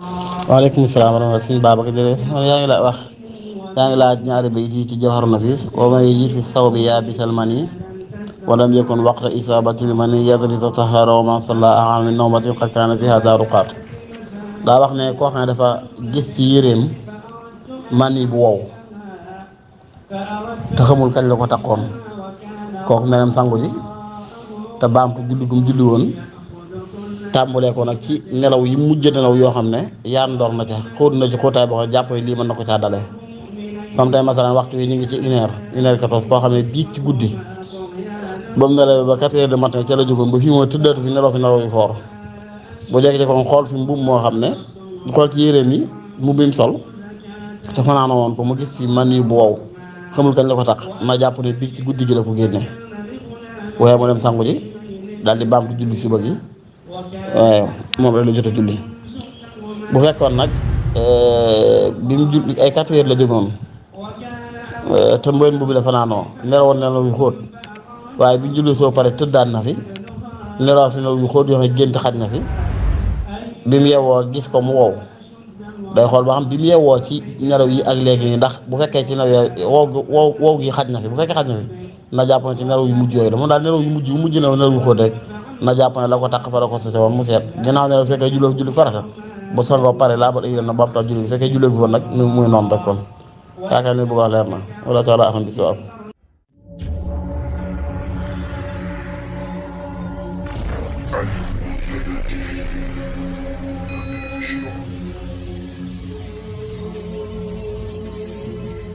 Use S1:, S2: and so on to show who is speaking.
S1: waaleykum salaam wa rahmatulah sëñ Babacar jërëjëf man yaa ngi la wax yaa ngi laaj ñaari bay ji ci jawharu nafis wa ma yaji fi thawbi yaa bisal mani walam yakun waqta isabatil mani yadri tatahara wa man salla ahan min nawmatin qad kaana fiha daruqaat daa wax ne koo xam ne dafa gis ci yéreem mani bu wow te xamul kañ la ko takkoon kooku neneen sangu ji te baamtu julli gum julli woon tàmbalee ko nag ci nelaw yi mujj nelaw yoo xam ne yaan door na ca xóot na ci xóotaay boo xam jàpp lii mën na ko caa dalee comme tey masalan waxtu wi ñu ngi ci 1h 14 koo xam ne biig ci guddi ba mu nelawee ba 4h du matin ca la jógoon ba fii moo tëddaatu fi nelaw yu foor bu jekk ko xool fi mbubb moo xam ne bu xool ci yéreem yi mbubb mi sol te fanaana woon ko mu gis ci man yu bu wow xamul kañ la ko tax na jàpp ne biig ci guddi gi la ko génne waaye mu dem sangu ji daal di baamtu julli suba gi waaye moom rek la jot a julli bu fekkoon nag bi mu julli ay 4h la jógoon te mboyen boobu la fanaanoo nelawoon nelaw yu xóot waaye bi ñu julli soo pare tëddaan na fi nelaw fi nelaw yu xóot yoo xam ne gént xaj na fi bi mu yewwoo gis ko mu wow day xool ba xam bi mu yewwoo ci nelaw yi ak léegi nii ndax bu fekkee ci nelaw wow gi xaj na fi bu fekkee xaj na fi na jàpp ne ci nelaw yu mujj yooyu dafa daal nelaw yu mujj na nelaw yu xóot rek na jàpp ne la ko takk fa la ko sa woon mu seet ginnaaw ne la fekkee julli farata bu sangoo pare laa ba ay na ba mu tax julli bu fekkee jullee fi woon nag muy noonu rek kon yaakaar ni bëgg wax leer na wala taala axam bi soo
S2: Ali Mourtada TV, la télévision